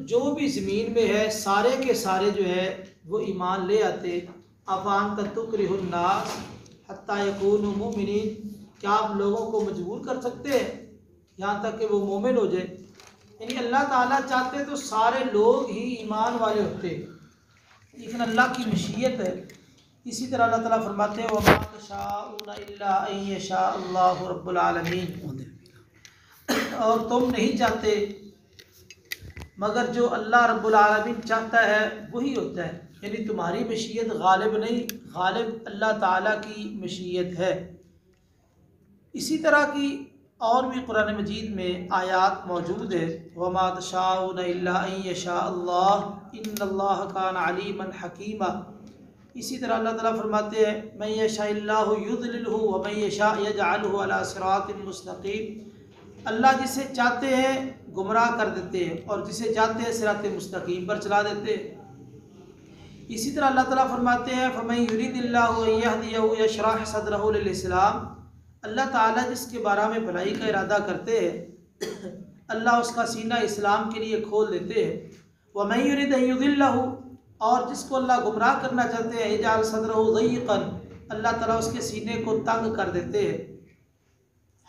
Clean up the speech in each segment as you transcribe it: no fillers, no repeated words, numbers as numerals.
जो भी ज़मीन में है सारे के सारे जो है वो ईमान ले आते। अफ़ान तुकरिहुन्नास हत्ता यकूनु मुमिनीन, क्या आप लोगों को मजबूर कर सकते हैं यहाँ तक कि वो मोमिन हो जाए। यानी अल्लाह ताला चाहते तो सारे लोग ही ईमान वाले होते, लेकिन अल्लाह की मशीयत है। इसी तरह अल्लाह ताला फरमाते हैं वमा तशाऊना इल्ला अन यशा अल्लाहु रब्बुल आलमीन, और तुम नहीं चाहते मगर जो अल्लाह रब्बुल आलमीन चाहता है वही होता है। यानी तुम्हारी मशीयत गालिब नहीं, गालिब अल्लाह ताला की मशीयत है। इसी तरह की और भी कुरान मजीद में आयात मौजूद है। वमा तशाऊना इल्ला अन यशा अल्लाह इन्नल्लाह काना अलीमन हकीमा। इसी तरह अल्लाह ताला फरमाते हैं मन यशाइल्लाहु युद्लिलहु व मन यशा यजअलहु अला सिरातिन मुस्तकीम। अल्लाह जिसे चाहते हैं गुमराह कर देते हैं और जिसे चाहते हैं सिरात मुस्तकीम पर चला देते हैं। इसी तरह अल्लाह ताला फरमाते हैं फमन युरिदिल्लाहु अन यहदियहु यशरह सदरहु लिल इस्लाम। अल्लाह ताला जिसके बारे में भलाई का इरादा करते हैं अल्लाह उसका सीना इस्लाम के लिए खोल देते हैं। वमन युरिद अन युदिल्लहु, और जिसको अल्लाह गुमराह करना चाहते हैं यजअल सदरहु ज़य्यक़न, अल्लाह ताला उसके सीने को तंग कर देते हैं।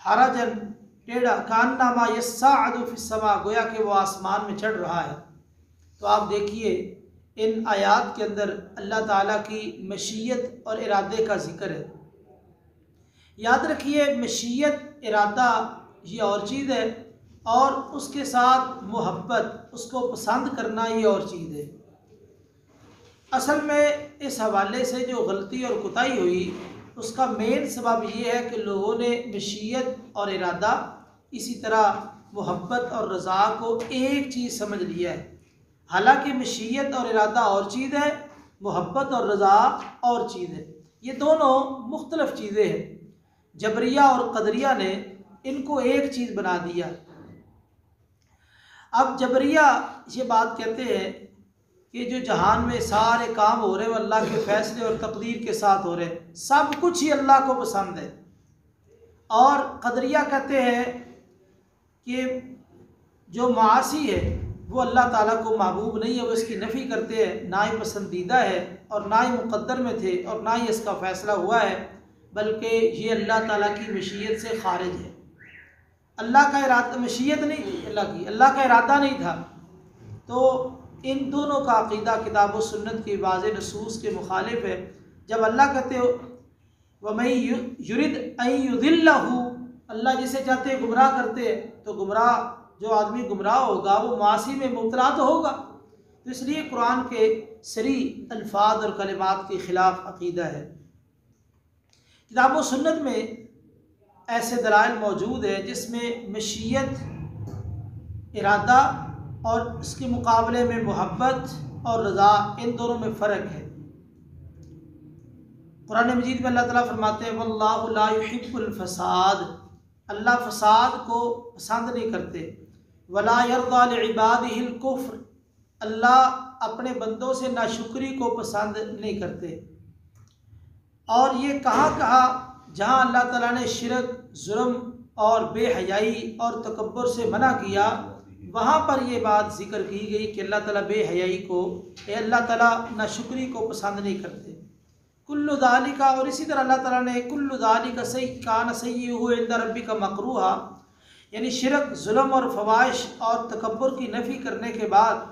हरजन, टेढ़ा, कान्नामा यस्साअदु फिस्समा, गोया कि वो आसमान में चढ़ रहा है। तो आप देखिए इन आयात के अंदर अल्लाह ताला की मशीयत और इरादे का जिक्र है। याद रखिए मशीयत इरादा ये और चीज़ है और उसके साथ मोहब्बत, उसको पसंद करना ये और चीज़ है। असल में इस हवाले से जो गलती और कोताही हुई उसका मेन सबब ये है कि लोगों ने मशीयत और इरादा इसी तरह मोहब्बत और रज़ा को एक चीज़ समझ लिया है। हालांकि मशीयत और इरादा और चीज़ है, मोहब्बत और रज़ा और चीज़ है। ये दोनों मुख्तलिफ चीज़ें हैं। जबरिया और कदरिया ने इनको एक चीज़ बना दिया। अब जबरिया ये बात कहते हैं कि जो जहान में सारे काम हो रहे हैं वो अल्लाह के फ़ैसले और तकदीर के साथ हो रहे हैं, सब कुछ ही अल्लाह को पसंद है। और कदरिया कहते हैं कि जो मासी है वो अल्लाह ताला को महबूब नहीं है, वो इसकी नफ़ी करते हैं, ना ही पसंदीदा है और ना ही मुक़द्दर में थे और ना ही इसका फ़ैसला हुआ है, बल्कि ये अल्लाह ताला की मशीयत से खारिज है। अल्लाह का इरादा, मशीयत नहीं थी अल्लाह की, अल्लाह का इरादा नहीं था। तो इन दोनों का अक़ीदा किताब व सुन्नत की वाज़ेह नसूस के मुखालिफ है। जब अल्लाह कहते हो वमन युरिद अन युदिल्लहु, अल्लाह जिसे चाहते हैं गुमराह करते हैं, तो गुमराह जो आदमी गुमराह होगा वो मासी में मुब्तला तो होगा। तो इसलिए कुरान के सरी अल्फाज और कलिमात के ख़िलाफ़ अक़ीदा है। किताब व सुन्नत में ऐसे दलाइल मौजूद है जिसमें मशीयत, इरादा और इसके मुकाबले में मोहब्बत और रज़ा, इन दोनों में फ़र्क है। कुरान मजीद में अल्लाह ताला फरमाते हैं वल्लाहु ला युहिब्बुल फसाद, अल्लाह फसाद को पसंद नहीं करते। वला यर्दा लिइबादिहिल कुफ्र, अल्लाह अपने बंदों से नाशुक्री को पसंद नहीं करते। और ये कहाँ जहाँ अल्लाह ताला ने शिरक, जुर्म और बेहयाई और तकब्बुर से मना किया, वहाँ पर ये बात जिक्र की गई कि अल्लाह ताला बेहयाई को, अल्लाह ताला नाशुक्री को पसंद नहीं करते। कुल्लु ज़ालिका, और इसी तरह अल्लाह ताला ने कुल्लु ज़ालिका कान सय्युहु इंद रब्बिका मकरूहा, यानी शिरक, जुल्म और फवाहिश और तकब्बुर की नफ़ी करने के बाद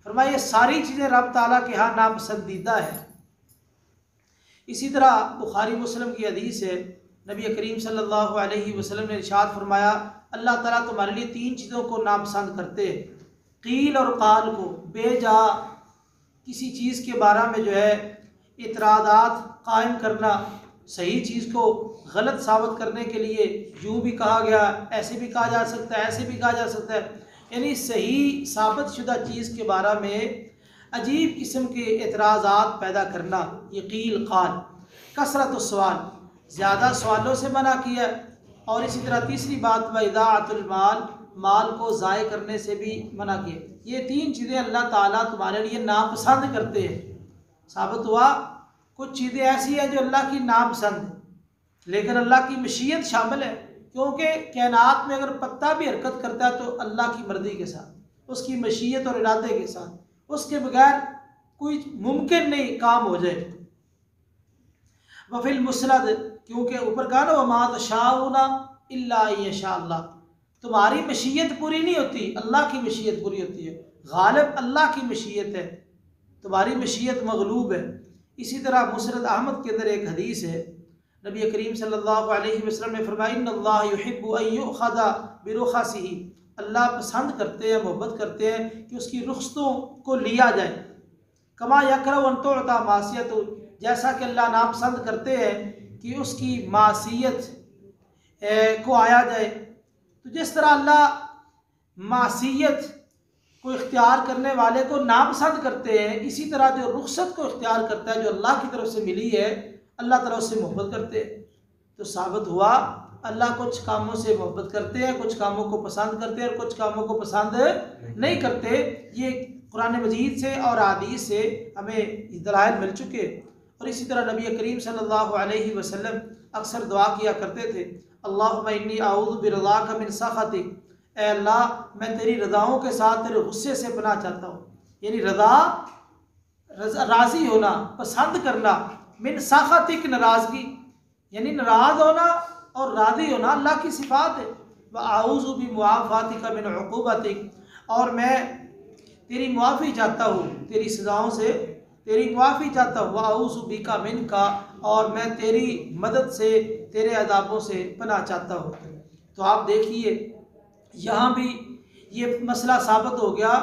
फरमाया ये सारी चीज़ें रब ताला के यहाँ नापसंदीदा है। इसी तरह बुखारी मुस्लिम की हदीस है, नबी करीम सल्लल्लाहु अलैहि वसल्लम ने इरशाद फरमाया अल्लाह ताला तुम्हारे लिए 3 चीज़ों को नापसंद करते हैं। कील और काल को, बेजा किसी चीज़ के बारे में जो है इतरादात कायम करना, सही चीज़ को गलत साबित करने के लिए यूँ भी कहा गया, ऐसे भी कहा जा सकता है, ऐसे भी कहा जा सकता है, यानी सही साबित शुदा चीज़ के बारे में अजीब किस्म के एतराज़ात पैदा करना, ये कील काल। कसरत सवाल, ज़्यादा सवालों से मना किया। और इसी तरह तीसरी बात वइदाअतुल माल, माल को ज़ाय करने से भी मना किया। ये 3 चीज़ें अल्लाह ताला तुम्हारे लिए नापसंद करते हैं। साबित हुआ कुछ चीज़ें ऐसी हैं जो अल्लाह की नापसंद है, लेकिन अल्लाह की मशीयत शामिल है, क्योंकि कायनात में अगर पत्ता भी हरकत करता है तो अल्लाह की मर्ज़ी के साथ, उसकी मशीयत और इरादे के साथ, उसके बगैर कोई मुमकिन नहीं काम हो जाए। वफिल मुसनद, क्योंकि ऊपर कहा ना वमा तशाऊना इल्ला यशाअल्लाह, तुम्हारी मशीयत पूरी नहीं होती, अल्लाह की मशीयत पूरी होती है। गालिब अल्लाह की मशीयत है, तुम्हारी मशीयत मगलूब है। इसी तरह मुसनद अहमद के अंदर एक हदीस है, नबी करीम सल्लल्लाहु अलैहि वसल्लम ने फरमाया इन्नल्लाह युहिब्बु अन युअख़ज़ बिरुख़सिही, अल्लाह पसंद करते हैं, मोहब्बत करते हैं कि उसकी रुख्सतों को लिया जाए। कमा यकरहु अन तुअता मासियतु, जैसा कि अल्लाह नापसंद करते हैं कि उसकी मासियत को आया जाए। तो जिस तरह अल्लाह मासियत को इख्तियार करने वाले को नापसंद करते हैं, इसी तरह जो रुख्सत को इख्तियार करता है जो अल्लाह की तरफ से मिली है, अल्लाह ताला उससे मोहब्बत करते हैं। तो साबित हुआ अल्लाह कुछ कामों से मोहब्बत करते हैं, कुछ कामों को पसंद करते हैं और कुछ कामों को पसंद नहीं करते। ये कुरान मजीद से और हदीस से हमें दलाइल मिल चुके। और इसी तरह नबी करीम सल्लल्लाहु अलैहि वसल्लम अक्सर दुआ किया करते थे, अल्लाहुम्मा इन्नी अऊज़ु बिरज़ाका मिन सख़तिक, ऐ अल्लाह मैं तेरी रज़ाओं के साथ तेरे गुस्से से पनाह चाहता हूँ। यानी राज़ी होना, पसंद करना, मिन सख़तिक नाराज़गी, यानी नाराज़ होना और राज़ी होना अल्लाह की सिफ़ात है। व अऊज़ु बिमुआफ़ातिका मिन उक़ूबतिक, और मैं तेरी मुआफ़ी चाहता हूँ, तेरी सज़ाओं से तेरी मुआफ़ी चाहता हूँ। व अऊज़ु बिका मिनका, और मैं तेरी मदद से, तेरे अज़ाबों से पनाह चाहता हूँ। तो आप देखिए यहाँ भी ये मसला साबित हो गया,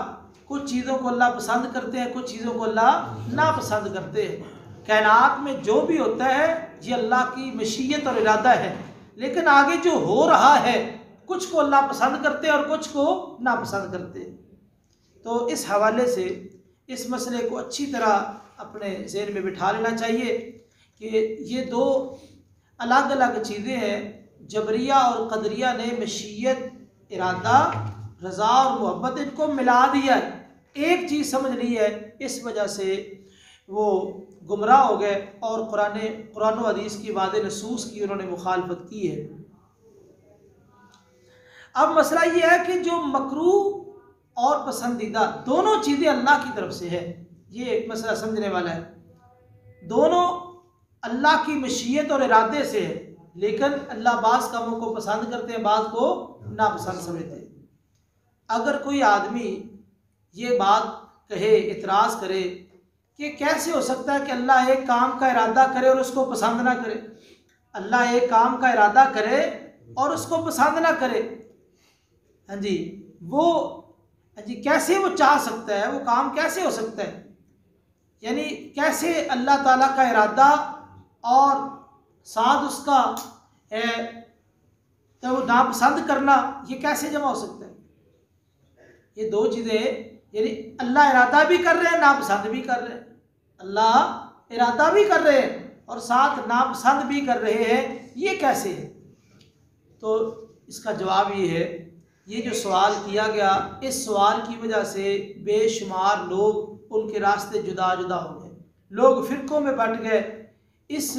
कुछ चीज़ों को अल्लाह पसंद करते हैं, कुछ चीज़ों को अल्लाह नापसंद करते हैं। कायनात में जो भी होता है ये अल्लाह की मशीयत और इरादा है, लेकिन आगे जो हो रहा है कुछ को अल्लाह पसंद करते हैं और कुछ को नापसंद करते हैं। तो इस हवाले से इस मसले को अच्छी तरह अपने ज़हन में बिठा लेना चाहिए कि ये दो अलग अलग चीज़ें हैं। जबरिया और क़दरिया ने मशीयत, इरादा, रज़ा और मोहब्बत इनको मिला दिया है, एक चीज़ समझ ली है, इस वजह से वो गुमराह हो गए और कुरान व हदीस की वादे नसूस की उन्होंने मुखालफत की है। अब मसला ये है कि जो मकरूह और पसंदीदा दोनों चीज़ें अल्लाह की तरफ से है, ये मसला समझने वाला है। दोनों अल्लाह की मशीयत और इरादे से है, लेकिन अल्लाह बाज़ कामों को पसंद करते हैं, बाज़ को नापसंद समझते हैं। अगर कोई आदमी ये बात कहे, इतराज़ करे कि कैसे हो सकता है कि अल्लाह एक काम का इरादा करे और उसको पसंद ना करे, अल्लाह एक काम का इरादा करे और उसको पसंद ना करे, हाँ जी, वो हाँ जी कैसे वो चाह सकता है, वो काम कैसे हो सकता है? यानी कैसे अल्लाह ताला का इरादा और साथ उसका तो नापसंद करना, ये कैसे जमा हो सकता है? ये दो चीज़ें, यानी अल्लाह इरादा भी कर रहे हैं, नापसंद भी कर रहे हैं। अल्लाह इरादा भी कर रहे हैं और साथ नापसंद भी कर रहे हैं, ये कैसे है? तो इसका जवाब ये है, ये जो सवाल किया गया, इस सवाल की वजह से बेशुमार लोग उनके रास्ते जुदा जुदा हो गए, लोग फ़िरक़ों में बंट गए इस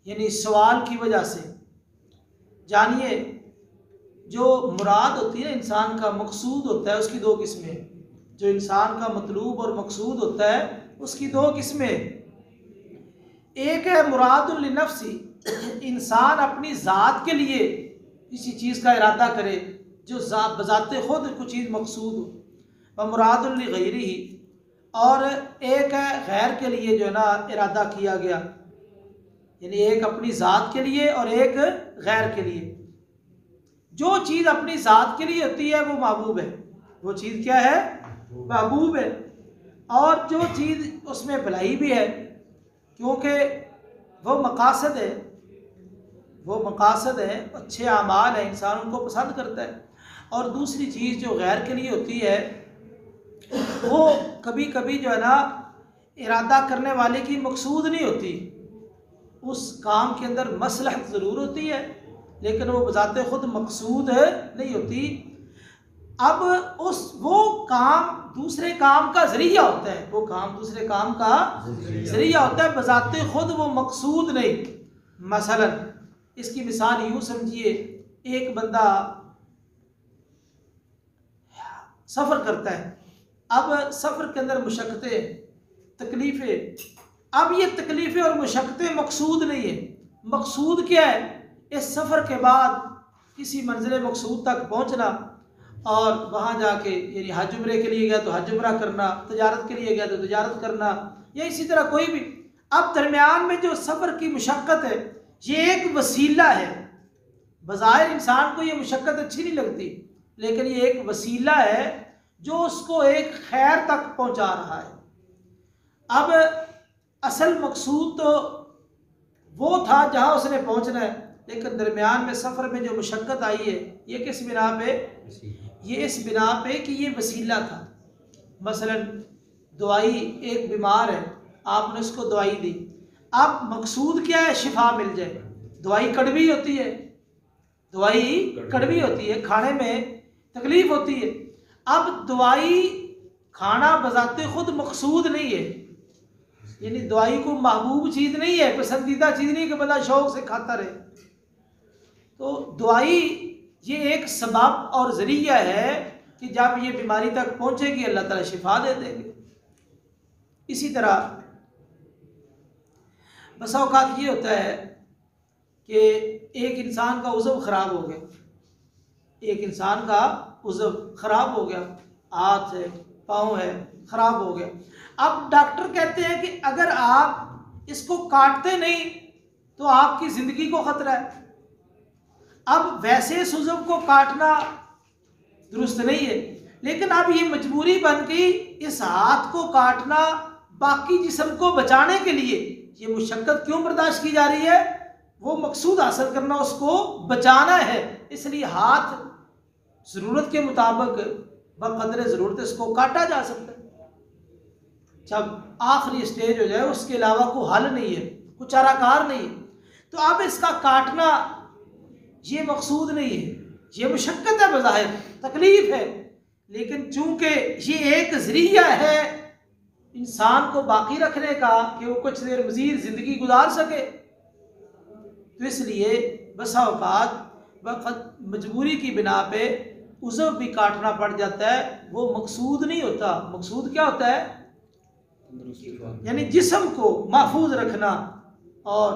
यानी सवाल की वजह से। जानिए, जो मुराद होती है इंसान का, मकसूद होता है, उसकी दो किस्में। जो इंसान का मतलूब और मकसूद होता है उसकी दो किस्में। एक है मुरादुल लिनफ्सी, इंसान अपनी ज़ात के लिए किसी चीज़ का इरादा करे जो बज़ाते खुद कुछ चीज़ मकसूद हो। व मुरादुल लिगैरिही, और एक है गैर के लिए जो है ना इरादा किया गया, यानी एक अपनी ज़ात के लिए और एक गैर के लिए। जो चीज़ अपनी ज़ात के लिए होती है वो महबूब है, वो चीज़ क्या है? महबूब है। और जो चीज़ उसमें भलाई भी है, क्योंकि वो मकासद है, वो मकासद है, अच्छे आमाल है, इंसान उनको पसंद करता है। और दूसरी चीज़ जो गैर के लिए होती है, वो कभी कभी जो है ना इरादा करने वाले की मकसूद नहीं होती, उस काम के अंदर मसलहत ज़रूर होती है लेकिन वो बज़ाते खुद मकसूद नहीं होती। अब वो काम दूसरे काम का ज़रिया होता है, वो काम दूसरे काम का ज़रिया होता है, बज़ाते खुद वो मकसूद नहीं। मसलन इसकी मिसाल यूँ समझिए, एक बंदा सफ़र करता है। अब सफ़र के अंदर मुशक्क़तें, तकलीफ़ें, अब ये तकलीफ़ें और मुशक्क़तें मकसूद नहीं है। मकसूद क्या है? इस सफ़र के बाद किसी मंजिल मकसूद तक पहुँचना और वहाँ जाके यानी हज उम्रे के लिए गया तो हज उम्रा करना, तजारत के लिए गया तो तजारत करना, या इसी तरह कोई भी। अब दरमियान में जो सफ़र की मुशक्क़त है ये एक वसीला है। बज़ाहिर इंसान को ये मुशक्क़त अच्छी नहीं लगती, लेकिन ये एक वसीला है जो उसको एक खैर तक पहुँचा रहा है। अब असल मकसूद तो वो था जहाँ उसने पहुँचना है, लेकिन दरमियान में सफ़र में जो मुशक्क़त आई है ये किस बिना पे? ये इस बिना पे कि ये वसीला था। मसलन दवाई, एक बीमार है, आपने उसको दवाई दी, अब मकसूद क्या है? शिफा मिल जाए। दवाई कड़वी होती है, दवाई कड़वी होती है, खाने में तकलीफ़ होती है। अब दवाई खाना बजाते खुद मकसूद नहीं है, यानी दवाई को महबूब चीज़ नहीं है, पसंदीदा चीज़ नहीं कि बंदा शौक़ से खाता रहे। तो दवाई ये एक सबब और ज़रिया है कि जब ये बीमारी तक पहुँचेगी अल्लाह ताला शिफा दे देंगे। इसी तरह बसा औक़ात ये होता है कि एक इंसान का उज़्व ख़राब हो गया, एक इंसान का उज़्व ख़राब हो गया, हाथ है, पाँव है, ख़राब हो गया। अब डॉक्टर कहते हैं कि अगर आप इसको काटते नहीं तो आपकी ज़िंदगी को ख़तरा है। अब वैसे इस उज़्व को काटना दुरुस्त नहीं है, लेकिन अब ये मजबूरी बन गई, इस हाथ को काटना बाकी जिस्म को बचाने के लिए ये मुशक्क़त क्यों बर्दाश्त की जा रही है? वो मकसूद हासिल करना, उसको बचाना है, इसलिए हाथ ज़रूरत के मुताबिक बक़दर ज़रूरत इसको काटा जा सकता है। जब आखिरी स्टेज हो जाए उसके अलावा कोई हल नहीं है, कुछ चाराकार नहीं है, तो अब इसका काटना ये मकसूद नहीं है, ये मुशक्क़त है, बज़ाहिर तकलीफ़ है, लेकिन चूँकि ये एक ज़रिया है इंसान को बाकी रखने का कि वो कुछ देर मज़ीद ज़िंदगी गुजार सके, तो इसलिए बसा औक़ात मजबूरी की बिना पे उज़्व भी काटना पड़ जाता है। वो मकसूद नहीं होता। मकसूद क्या होता है? यानी जिस्म को महफूज रखना और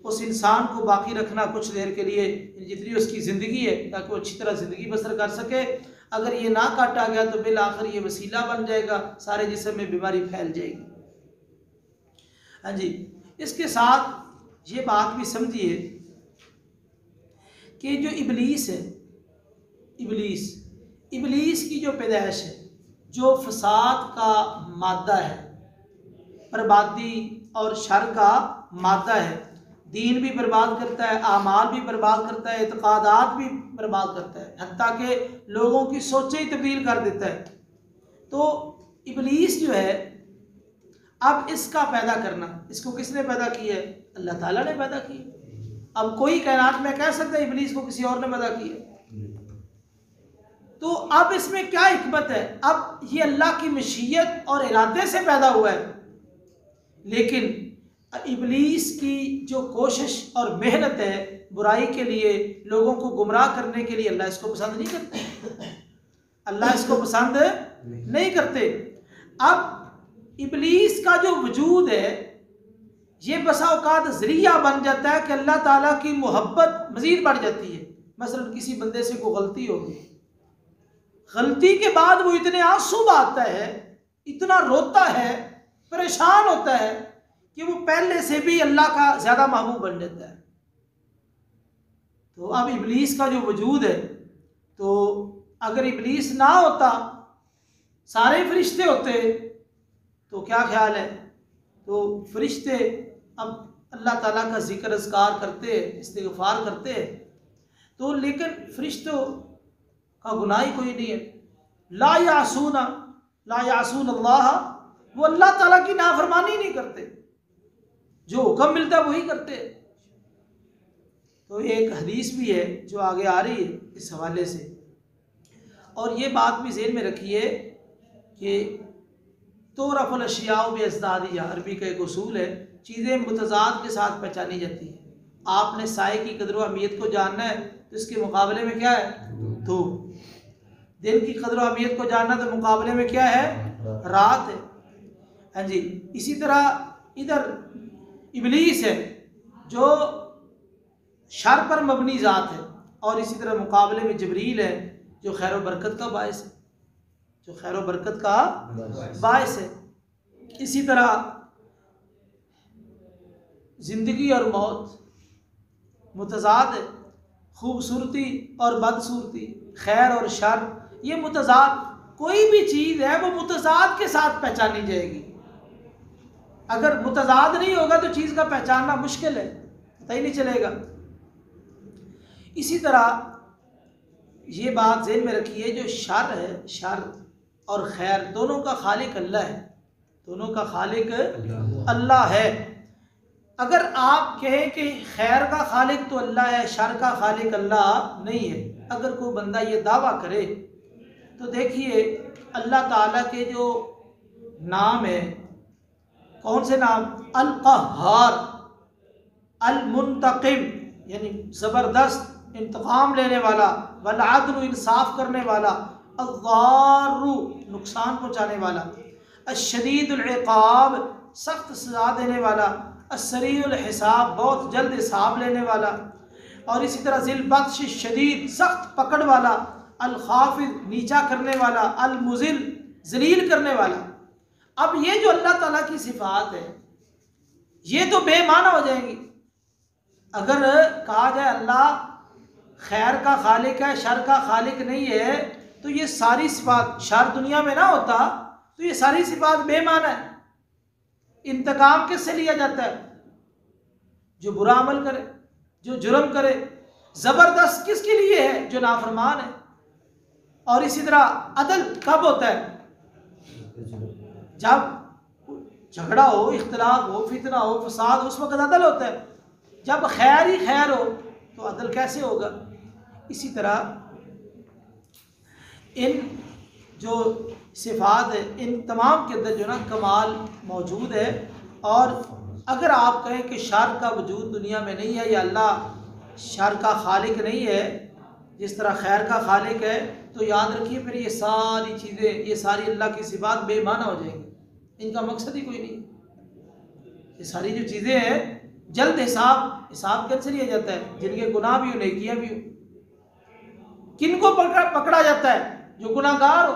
उस इंसान को बाकी रखना कुछ देर के लिए, जितनी उसकी ज़िंदगी है, ताकि वो अच्छी तरह ज़िंदगी बसर कर सके। अगर ये ना काटा गया तो बिल आखिर ये वसीला बन जाएगा, सारे जिस्म में बीमारी फैल जाएगी। हाँ जी, इसके साथ ये बात भी समझिए कि जो इबलीस है, इबलीस की जो पैदाइश है, जो फसाद का मादा है, बर्बादी और शर का मादा है, दीन भी बर्बाद करता है, आमाल भी बर्बाद करता है, एतकादात भी बर्बाद करता है, हत्ता के लोगों की सोचें ही तब्दील कर देता है। तो इबलीस जो है, अब इसका पैदा करना, इसको किसने पैदा किया है? अल्लाह ताला ने पैदा किया। अब कोई कायनात में कह सकता है इबलीस को किसी और ने पैदा किया? तो अब इसमें क्या हिकमत है? अब ये अल्लाह की मशीयत और इरादे से पैदा हुआ है, लेकिन इबलीस की जो कोशिश और मेहनत है बुराई के लिए, लोगों को गुमराह करने के लिए, अल्लाह इसको पसंद नहीं करते। अल्लाह इसको पसंद नहीं करते। अब इबलीस का जो वजूद है ये बसा औकात ज़रिया बन जाता है कि अल्लाह ताला की मोहब्बत मज़ीद बढ़ जाती है। मसलन किसी बंदे से कोई गलती होगी, गलती के बाद वो इतने आंसू बहाता है, इतना रोता है, परेशान होता है कि वो पहले से भी अल्लाह का ज़्यादा महबूब बन जाता है। तो अब इबलीस का जो वजूद है, तो अगर इबलीस ना होता, सारे फरिश्ते होते, तो क्या ख्याल है? तो फरिश्ते अब अल्लाह ताला का जिक्र अज़कार करते, इस्तिग़फ़ार करते, तो लेकिन फरिश्तों का गुनाह ही कोई नहीं है। ला यासून अल्लाह, वो अल्लाह ताला की नाफरमानी नहीं करते, जो हुक्म मिलता है वही करते। तो एक हदीस भी है जो आगे आ रही है इस हवाले से, और ये बात भी ज़हन में रखिए कि तो रफ़ल अशियाउ बेअज़दादिहा, अरबी का एक उसूल है, चीज़ें मुतज़ाद के साथ पहचानी जाती हैं। आपने साए की कदर व अहमियत को जानना है तो इसके मुकाबले में क्या है? तो दिन की कदर अहमियत को जानना तो मुकाबले में क्या है, रात है। हाँ जी, इसी तरह इधर इबलीस है जो शर पर मबनी ज़ात है, और इसी तरह मुकाबले में जबरील है जो खैर व बरकत का बायस है, जो खैर व बरकत का बायस है। इसी तरह ज़िंदगी और मौत मुतज़ाद है, खूबसूरती और बदसूरती, खैर और शर, ये मुतज़ाद, कोई भी चीज़ है वो मुतज़ाद के साथ पहचानी जाएगी। अगर मुतज़ाद नहीं होगा तो चीज़ का पहचानना मुश्किल है, पता ही नहीं चलेगा। इसी तरह ये बात ज़हन में रखिए, जो शर है, शर और खैर दोनों का खालिक अल्लाह है, दोनों का खालिक अल्लाह है। अगर आप कहें कि खैर का खालिक तो अल्लाह है, शर का खालिक अल्लाह नहीं है, अगर कोई बंदा ये दावा करे तो देखिए अल्लाह ताला के जो नाम है, कौन से नाम, अल क़ह्हार, अल मुंतक़िम यानी ज़बरदस्त इंतकाम लेने वाला, वल अदल इंसाफ करने वाला, अज़्ज़ारु नुकसान पहुँचाने वाला, अश्शदीदुल इक़ाब सख्त सज़ा देने वाला, अस्सरीउल हिसाब बहुत जल्द हिसाब लेने वाला, और इसी तरह ज़िल बत्श शदीद सख्त पकड़ वाला, अल खाफिज नीचा करने वाला, अल मुज़िल जलील करने वाला। अब ये जो अल्लाह ताला की सिफात है ये तो बेमाना हो जाएंगी। अगर कहा जाए अल्लाह खैर का खालिक है, शर का खालिक नहीं है, तो ये सारी सिफात, शर दुनिया में ना होता तो ये सारी सिफात बेमाना है। इंतकाम किससे लिया जाता है, जो बुरा अमल करे, जो जुर्म करे। ज़बरदस्त किसके लिए है, जो नाफरमान है। और इसी तरह अदल कब होता है, जब झगड़ा हो, इख्तिलाफ हो, फितना हो, फसाद, उस वक्त अदल होता है। जब खैर ही खैर हो तो अदल कैसे होगा। इसी तरह इन जो सिफात है, इन तमाम के अंदर जो ना कमाल मौजूद है। और अगर आप कहें कि शर का वजूद दुनिया में नहीं है, या अल्लाह शर का खालिक नहीं है जिस तरह खैर का खालिक है, तो याद रखिए फिर ये सारी चीज़ें, ये सारी अल्लाह की सिफात बेमाना हो जाएंगी, इनका मकसद ही कोई नहीं। ये सारी जो चीज़ें हैं, जल्द हिसाब कैसे लिया जाता है, जिनके गुनाह भी हो, नेकियां भी हो। किनको पकड़ा जाता है, जो गुनाहगार हो।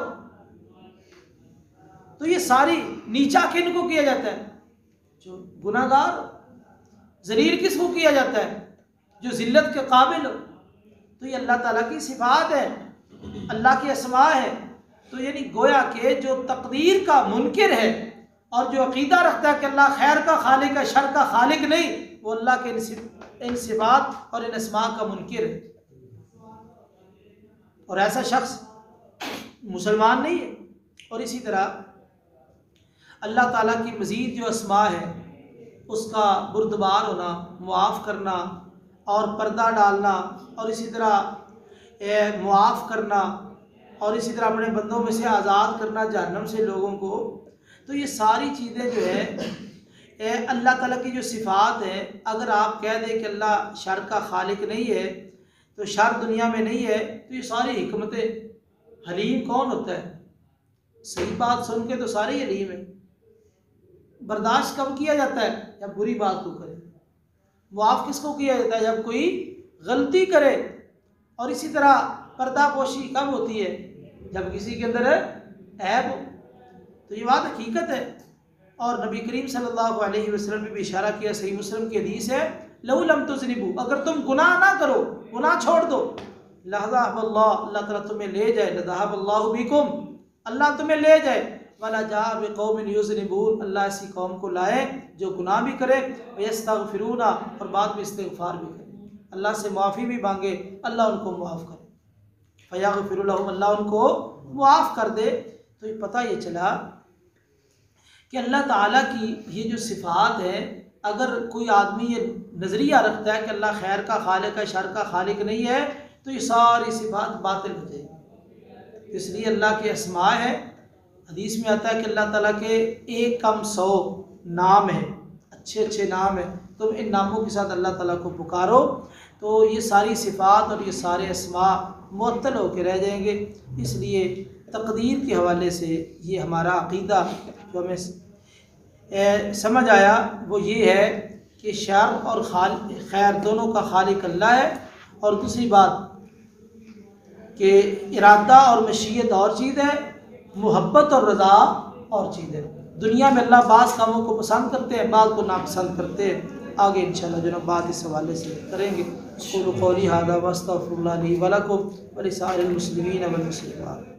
तो ये सारी नीचा किनको किया जाता है, जो गुनाहगार हो। जलील किसको किया जाता है, जो जिल्लत के काबिल हो। तो ये अल्लाह ताला की सिफात है, अल्लाह की अस्मा है। तो यानी गोया के जो तकदीर का मुनकिर है और जो अकीदा रखता है कि अल्लाह खैर का खालिक है, शर का खालिक नहीं, वो अल्लाह के इन सिफात और इन अस्मा का मुनकिर है। और ऐसा शख्स मुसलमान नहीं है। और इसी तरह अल्लाह ताला की मज़ीद जो अस्मा है, उसका बुर्दबार होना, मुआफ़ करना और पर्दा डालना, और इसी तरह मुआफ़ करना, और इसी तरह अपने बंदों में से आज़ाद करना जहन्नम से लोगों को। तो ये सारी चीज़ें जो है अल्लाह ताला की जो सिफात है, अगर आप कह दें कि अल्लाह शर का खालिक नहीं है, तो शर दुनिया में नहीं है, तो ये सारी हिकमतें, हलीम कौन होता है, सही बात सुन के तो सारे ही हलीम है। बर्दाश्त कब किया जाता है, जब बुरी बात को करे। मुआफ़ किसको किया जाता है, जब कोई गलती करे। और इसी तरह पर्दापोशी कब होती है, जब किसी के अंदर ऐब हो। तो ये बात हकीकत है। और नबी करीम सल्लल्लाहु अलैहि वसल्लम ने भी इशारा किया, सही मुस्लिम की हदीस है, लौ लम तुज़निबू, अगर तुम गुनाह ना करो, गुनाह छोड़ दो, लज़हबल्लाह, अल्लाह ताला तुम्हें ले जाए, लज़हबल्लाहु बिकुम, अल्लाह तुम्हें ले जाए, वला जाअ बिक़ौमिन युज़निबून, अल्लाह ऐसी कौम को लाए जो गुनाह भी करे, वयस्तग़फिरूना, और बाद में इस्तिग़फ़ार भी करे, अल्लाह से माफ़ी भी मांगे, अल्लाह उनको मुआफ़ करे, फ़यग़फ़िरु लहुम, अल्लाह उनको मुआफ़ कर दे। तो ये पता ये चला कि अल्लाह ताला की ये जो सिफ़ात है, अगर कोई आदमी ये नज़रिया रखता है कि अल्लाह खैर का खालिक है, शर का खालिक नहीं है, तो ये सारी सिफ़ात बातिल हो जाएगी। इसलिए अल्लाह के अस्मा है, हदीस में आता है कि अल्लाह ताला के 100 नाम हैं, अच्छे अच्छे नाम हैं, तुम इन नामों के साथ अल्लाह ताला को पुकारो। तो ये सारी सिफ़ात और ये सारे अस्मा मुअत्तल होकर रह जाएंगे। इसलिए तकदीर के हवाले से ये हमारा अक़ीदा जो हमें समझ आया वो ये है कि शर और खैर दोनों का खालिक अल्लाह है। और दूसरी बात कि इरादा और मशीयत और चीज़ है, मोहब्बत और रज़ा और चीज़ है। दुनिया में अल्लाह बाज़ कामों को पसंद करते हैं, बाज़ को नापसंद करते हैं। आगे इंशाअल्लाह जो बात इस हवाले से करेंगे। क़ौली हाज़ा वस्तग़फ़िरुल्लाह ली व लकुम व लिसाइरिल मुस्लिमीन वल मुस्लिमात।